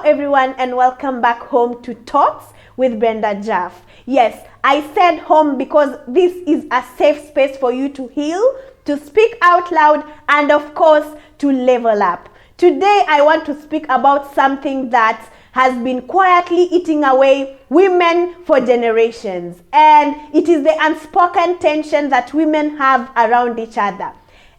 everyone, and welcome back home to Talks with Brenda Jaff. Yes, I said home because this is a safe space for you to heal, to speak out loud, and of course, to level up. Today, I want to speak about something that has been quietly eating away women for generations, and it is the unspoken tension that women have around each other.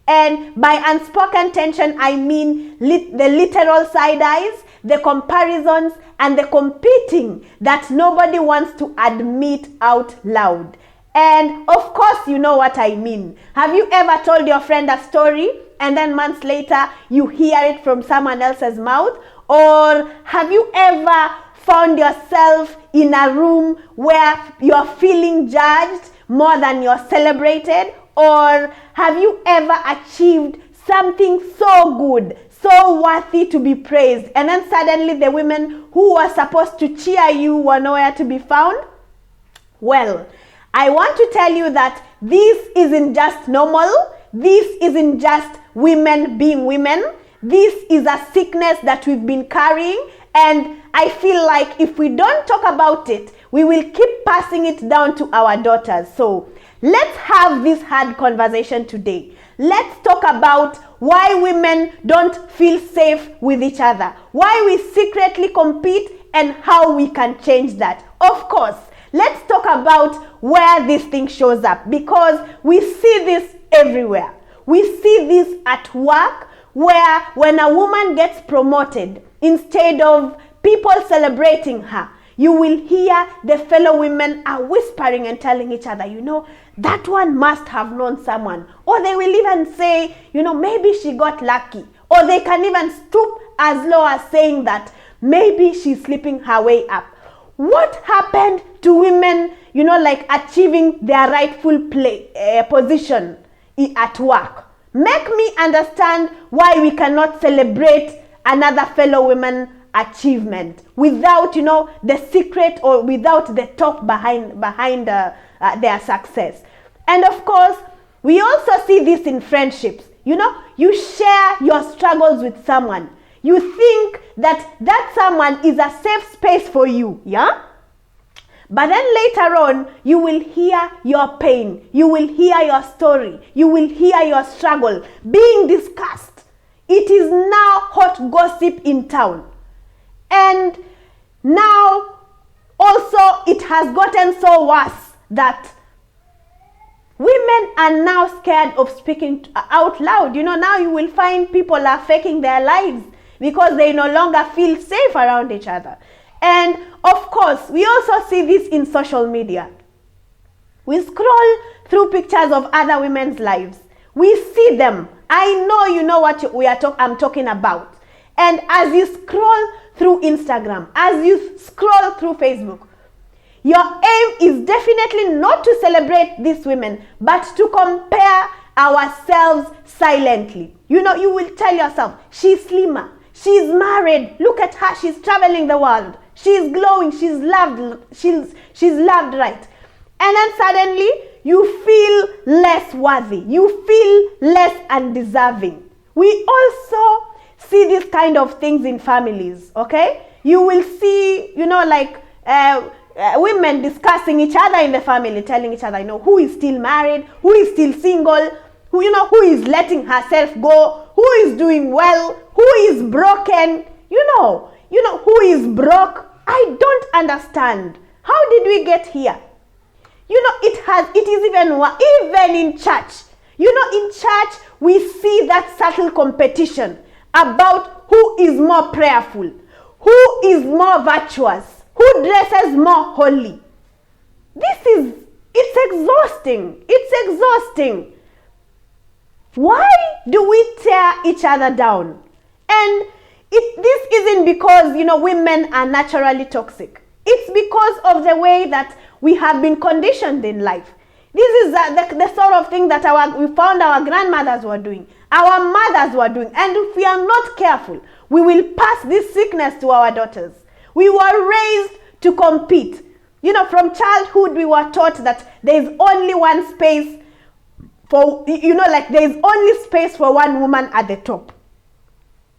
And by unspoken tension, I mean the literal side eyes, the comparisons, and the competing that nobody wants to admit out loud. And of course, you know what I mean. Have you ever told your friend a story and then months later you hear it from someone else's mouth? Or have you ever found yourself in a room where you're feeling judged more than you're celebrated? Or have you ever achieved something so good, so worthy to be praised, and then suddenly the women who were supposed to cheer you were nowhere to be found? Well, I want to tell you that this isn't just normal. This isn't just women being women. This is a sickness that we've been carrying, and I feel like if we don't talk about it, we will keep passing it down to our daughters. So let's have this hard conversation today. Let's talk about why women don't feel safe with each other, why we secretly compete, and how we can change that. Of course, let's talk about where this thing shows up, because we see this everywhere. We see this at work, where when a woman gets promoted, instead of people celebrating her, you will hear the fellow women are whispering and telling each other, that one must have known someone. Or they will even say, maybe she got lucky. Or they can even stoop as low as saying that maybe she's sleeping her way up. What happened to women, achieving their rightful position at work? Make me understand why we cannot celebrate another fellow woman achievement without, the secret or without the talk behind their success. And of course, we also see this in friendships. You share your struggles with someone. You think that someone is a safe space for you, yeah? But then later on, you will hear your pain. You will hear your story. You will hear your struggle being discussed. It is now hot gossip in town. And now also it has gotten so worse that women are now scared of speaking out loud. Now you will find people are faking their lives because they no longer feel safe around each other. And of course, we also see this in social media. We scroll through pictures of other women's lives. We see them. I know you know what I'm talking about. And as you scroll through Instagram, as you scroll through Facebook, your aim is definitely not to celebrate these women, but to compare ourselves silently. You will tell yourself, she's slimmer, she's married, look at her, she's traveling the world, she's glowing, she's loved, she's loved right. And then suddenly you feel less worthy, you feel less undeserving. We also see these kind of things in families, okay? You will see, women discussing each other in the family, telling each other, who is still married, who is still single, who is letting herself go, who is doing well, who is broken, who is broke. I don't understand. How did we get here? It is even in church. In church, we see that subtle competition about who is more prayerful, who is more virtuous, who dresses more holy. It's exhausting. It's exhausting. Why do we tear each other down? And this isn't because, women are naturally toxic. It's because of the way that we have been conditioned in life. This is the sort of thing that we found our grandmothers were doing, our mothers were doing. And if we are not careful, we will pass this sickness to our daughters. We were raised to compete. From childhood, we were taught that there is only one space for, there is only space for one woman at the top.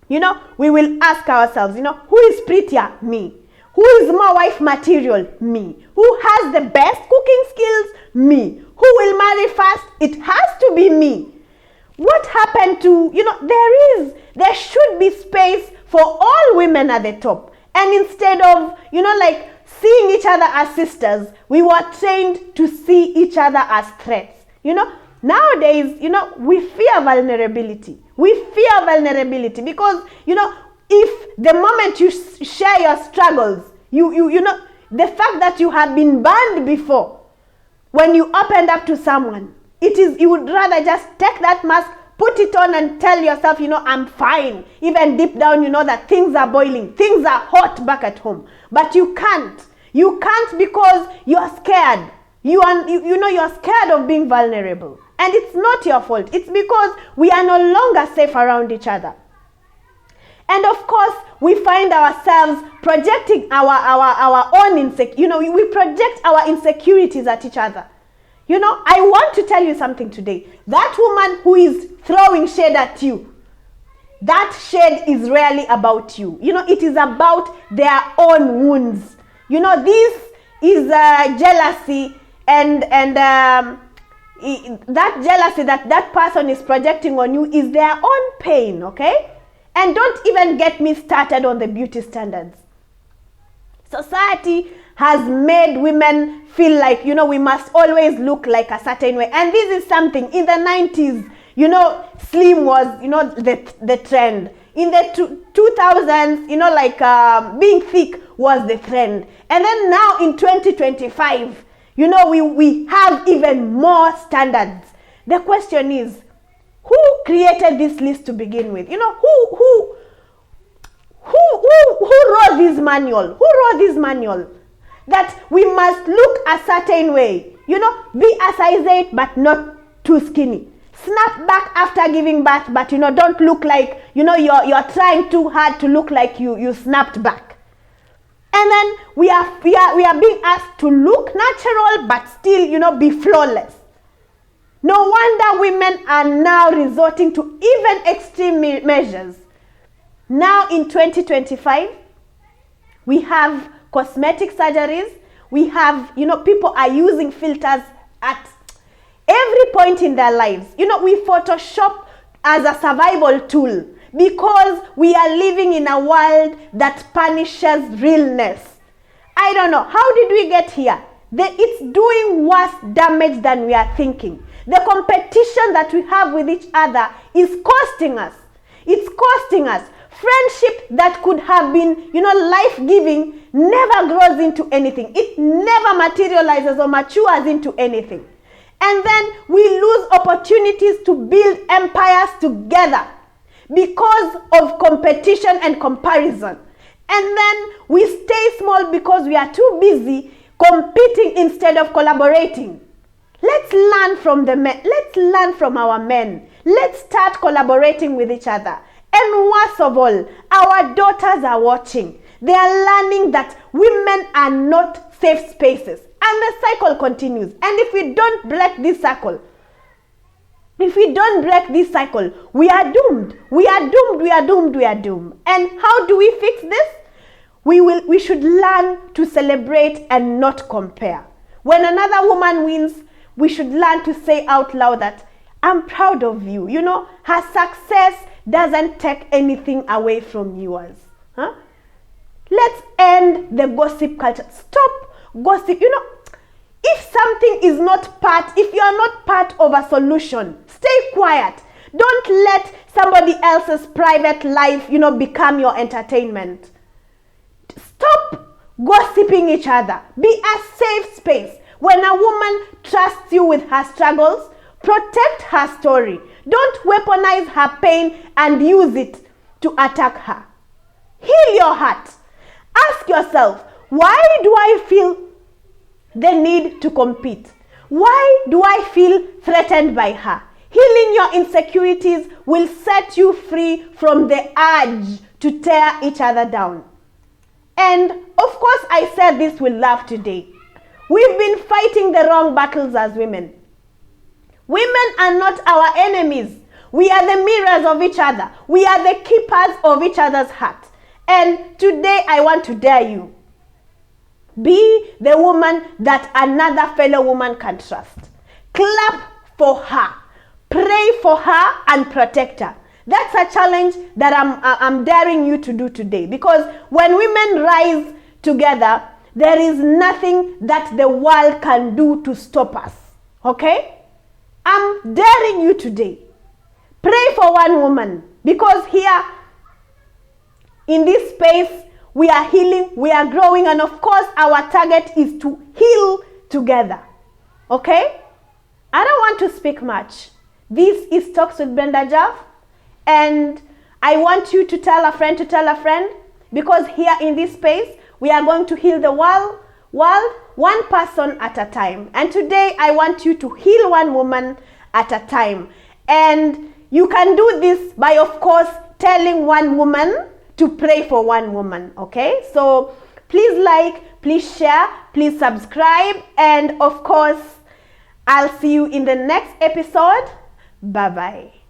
We will ask ourselves, who is prettier? Me. Who is more wife material? Me. Who has the best cooking skills? Me. Who will marry fast? It has to be me. What happened to, there should be space for all women at the top. And instead of, seeing each other as sisters, we were trained to see each other as threats. Nowadays, we fear vulnerability. We fear vulnerability because, if the moment you share your struggles, the fact that you have been burned before, when you opened up to someone, you would rather just take that mask, put it on and tell yourself, I'm fine. Even deep down, that things are boiling. Things are hot back at home. But you can't. You can't because you're scared. You're scared of being vulnerable. And it's not your fault. It's because we are no longer safe around each other. And of course, we find ourselves projecting our own insecurities. We project our insecurities at each other. I want to tell you something today. That woman who is throwing shade at you, that shade is rarely about you. It is about their own wounds. This is jealousy and that jealousy that person is projecting on you is their own pain, okay? And don't even get me started on the beauty standards. Society has made women feel like, we must always look like a certain way. And this is something, in the 90s, slim was, the trend. In the 2000s, being thick was the trend. And then now in 2025, we have even more standards. The question is, who created this list to begin with? Who wrote this manual? Who wrote this manual? That we must look a certain way. Be a size 8 but not too skinny. Snap back after giving birth, but don't look like, you're trying too hard to look like you snapped back. And then we are being asked to look natural but still, be flawless. No wonder women are now resorting to even extreme measures. Now in 2025, we have cosmetic surgeries. We have, people are using filters at every point in their lives. We Photoshop as a survival tool because we are living in a world that punishes realness. I don't know. How did we get here? It's doing worse damage than we are thinking. The competition that we have with each other is costing us. It's costing us. Friendship that could have been, life-giving never grows into anything. It never materializes or matures into anything. And then we lose opportunities to build empires together because of competition and comparison. And then we stay small because we are too busy competing instead of collaborating. Let's learn from the men. Let's learn from our men. Let's start collaborating with each other. And worst of all, our daughters are watching. They are learning that women are not safe spaces. And the cycle continues. And if we don't break this cycle, we are doomed. We are doomed. And how do we fix this? We should learn to celebrate and not compare. When another woman wins, we should learn to say out loud that I'm proud of you. Her success doesn't take anything away from yours. Let's end the gossip culture. Stop gossip. If something is if you are not part of a solution, stay quiet. Don't let somebody else's private life, become your entertainment. Stop gossiping each other. Be a safe space. When a woman trusts you with her struggles, protect her story. Don't weaponize her pain and use it to attack her. Heal your heart. Ask yourself, why do I feel the need to compete? Why do I feel threatened by her? Healing your insecurities will set you free from the urge to tear each other down. And of course, I said this with love today. We've been fighting the wrong battles as women. Women are not our enemies. We are the mirrors of each other. We are the keepers of each other's heart. And today I want to dare you. Be the woman that another fellow woman can trust. Clap for her. Pray for her and protect her. That's a challenge that I'm daring you to do today. Because when women rise together, there is nothing that the world can do to stop us. Okay? I'm daring you today. Pray for one woman. Because here, in this space, we are healing, we are growing, and of course, our target is to heal together. Okay? I don't want to speak much. This is Talks with Brenda Jaff, and I want you to tell a friend, because here in this space, we are going to heal the world one person at a time. And today, I want you to heal one woman at a time. And you can do this by, of course, telling one woman to pray for one woman, okay? So please like, please share, please subscribe, and of course, I'll see you in the next episode. Bye-bye.